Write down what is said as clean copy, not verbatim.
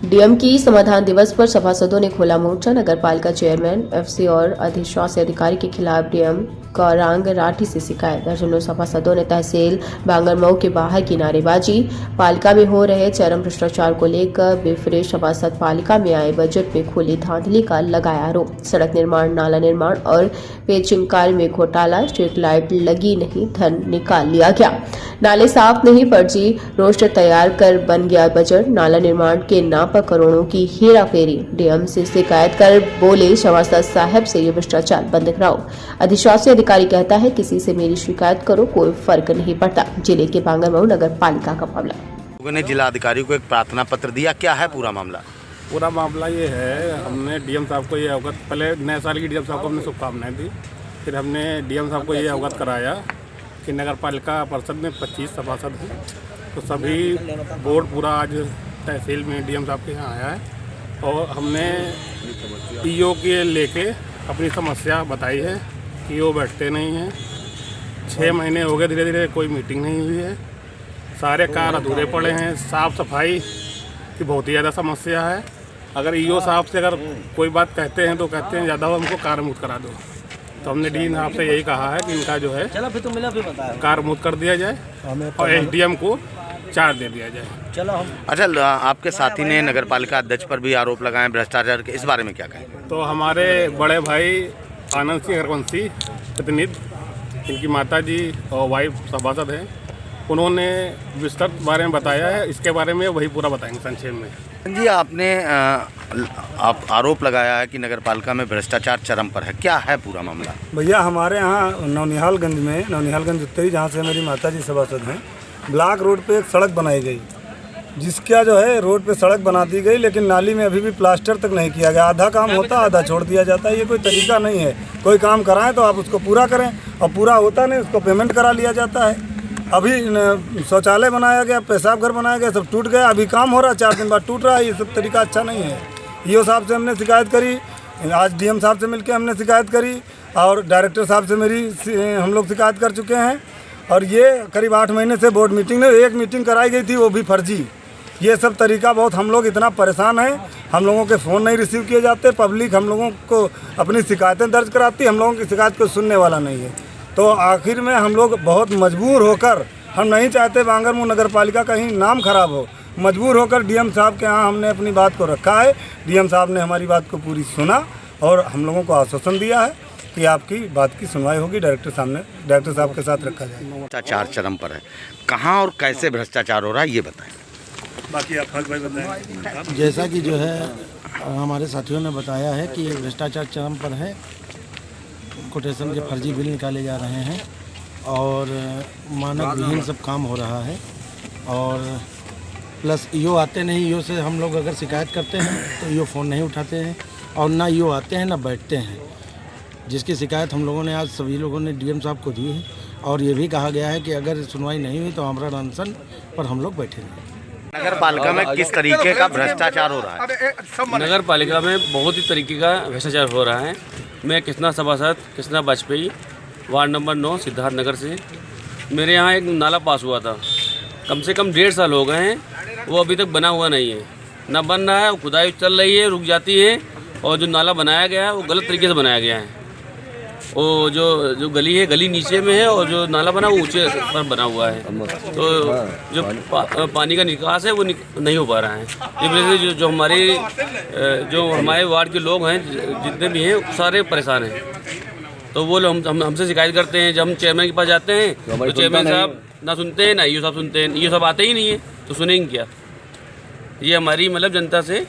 DM की समाधान दिवस पर सभासदों ने खोला मोर्चा। नगर पालिका चेयरमैन, एफसी और अधिशासी अधिकारी के खिलाफ डीएम गौरांग राठी से शिकायत। दर्जनों सभासदों ने तहसील बांगरमऊ के बाहर की नारेबाजी। पालिका में हो रहे चरम भ्रष्टाचार को लेकर बेफिक्र सभासद पालिका में आए बजट में खुली धांधली का लगाया आरोप। सड़क निर्माण, नाला निर्माण और पेचिंग कार्य में घोटाला। स्ट्रीट लाइट लगी नहीं, धन निकाल लिया गया। नाले साफ नहीं, फर्जी रोस्टर तैयार कर बन गया बजट। नाला निर्माण के नाम पर करोड़ों की हेराफेरी। डीएम से शिकायत कर बोले सभासद साहब से ये भ्रष्टाचार बंद कराओ। अधिशासी अधिकारी कहता है किसी से मेरी शिकायत करो, कोई फर्क नहीं पड़ता। जिले के बांगरमऊ नगर पालिका का मामला। लोगों ने जिला अधिकारी को एक प्रार्थना पत्र दिया, क्या है पूरा मामला? पूरा मामला ये है, हमने डीएम साहब को ये अवगत, पहले नए साल की डीएम साहब को हमने शुभकामनाएं दी। फिर हमने डीएम साहब को ये अवगत कराया कि नगर पालिका परिषद में 25 सभासद हैं, तो सभी बोर्ड पूरा आज तहसील में डीएम साहब के यहाँ आया है और हमने ईओ के लेके अपनी समस्या बताई है कि वो बैठते नहीं हैं। 6 महीने हो गए, धीरे धीरे कोई मीटिंग नहीं हुई है। सारे कार्य अधूरे पड़े हैं। साफ़ सफाई की बहुत ही ज़्यादा समस्या है। अगर ईओ साहब से अगर कोई बात कहते हैं तो कहते हैं ज़्यादा हमको कार्य मुक्त करा दो। तो हमने डीन साहब से यही कहा है कि इनका जो है कार्य मुक्त कर दिया जाए और एसडीएम को चार्ज दे दिया जाए। अच्छा, आपके साथी ने नगर पालिका अध्यक्ष पर भी आरोप लगाए भ्रष्टाचार के, इस बारे में क्या कहेंगे? तो हमारे बड़े भाई आनंद सिंह हरवंशी प्रतिनिधि, इनकी माता जी और वाइफ सभासद हैं, उन्होंने विस्तृत बारे में बताया है। इसके बारे में वही पूरा बताएंगे संक्षेप में। जी, आपने आप आरोप लगाया है कि नगर पालिका में भ्रष्टाचार चरम पर है, क्या है पूरा मामला? भैया, हमारे यहाँ नवनिहालगंज उत्तरी, जहाँ से मेरी माता जी सभासद हैं, ब्लॉक रोड पे एक सड़क बनाई गई, जिसका जो है रोड पे सड़क बना दी गई, लेकिन नाली में अभी भी प्लास्टर तक नहीं किया गया। आधा काम होता, आधा छोड़ दिया जाता है। ये कोई तरीका नहीं है। कोई काम कराएं तो आप उसको पूरा करें, और पूरा होता नहीं उसको पेमेंट करा लिया जाता है। अभी शौचालय बनाया गया, पेशाब घर बनाया गया, सब टूट गया। अभी काम हो रहा है, 4 दिन बाद टूट रहा है। ये सब तरीका अच्छा नहीं है। ईओ साहब से हमने शिकायत करी, आज डीएम साहब से मिलकर हमने शिकायत करी, और डायरेक्टर साहब से हम लोग शिकायत कर चुके हैं। और ये करीब 8 महीने से बोर्ड मीटिंग में एक मीटिंग कराई गई थी, वो भी फर्जी। ये सब तरीका बहुत, हम लोग इतना परेशान हैं। हम लोगों के फ़ोन नहीं रिसीव किए जाते। पब्लिक हम लोगों को अपनी शिकायतें दर्ज कराती, हम लोगों की शिकायत को सुनने वाला नहीं है। तो आखिर में हम लोग बहुत मजबूर होकर, हम नहीं चाहते बांगरमऊ नगर पालिका कहीं नाम खराब हो, मजबूर होकर डीएम साहब के यहाँ हमने अपनी बात को रखा है। डीएम साहब ने हमारी बात को पूरी सुना और हम लोगों को आश्वासन दिया है कि आपकी बात की सुनवाई होगी। डायरेक्टर साहब के साथ रखा जाए। भ्रष्टाचार चरम पर है, कहाँ और कैसे भ्रष्टाचार हो रहा है ये बताएं। बाकी आप भाई बताएं। जैसा कि जो है हमारे साथियों ने बताया है कि भ्रष्टाचार चरम पर है। कोटेशन के फर्जी बिल निकाले जा रहे हैं और मानक विहीन सब काम हो रहा है। और प्लस ईओ आते नहीं। ईओ से हम लोग अगर शिकायत करते हैं तो ईओ फ़ोन नहीं उठाते हैं, और ना ईओ आते हैं ना बैठते हैं, जिसकी शिकायत हम लोगों ने आज सभी लोगों ने डीएम साहब को दी है। और ये भी कहा गया है कि अगर सुनवाई नहीं हुई तो हमारा अनशन पर हम लोग बैठेंगे। नगर पालिका में किस तरीके का भ्रष्टाचार हो रहा है? नगर पालिका में बहुत ही तरीके का भ्रष्टाचार हो रहा है। मैं कृष्णा सभासद, कृष्णा वाजपेयी, वार्ड नंबर 9 सिद्धार्थ नगर से। मेरे यहाँ एक नाला पास हुआ था, कम से कम 1.5 साल हो गए हैं, वो अभी तक बना हुआ नहीं है। ना बन रहा है, खुदाई चल रही है, रुक जाती है। और जो नाला बनाया गया है वो गलत तरीके से बनाया गया है। वो जो गली है, गली नीचे में है, और जो नाला बना वो ऊंचे पर बना हुआ है। तो जो पानी का निकास है वो नहीं हो पा रहा है। इस वजह से जो हमारे वार्ड के लोग हैं, जितने भी हैं, सारे परेशान हैं। तो वो लोग हमसे शिकायत करते हैं। जब हम चेयरमैन के पास जाते हैं तो चेयरमैन साहब ना सुनते हैं, ना ईओ साहब सुनते हैं। ईओ साहब आते ही नहीं है तो सुनेंगे क्या? ये हमारी मतलब जनता से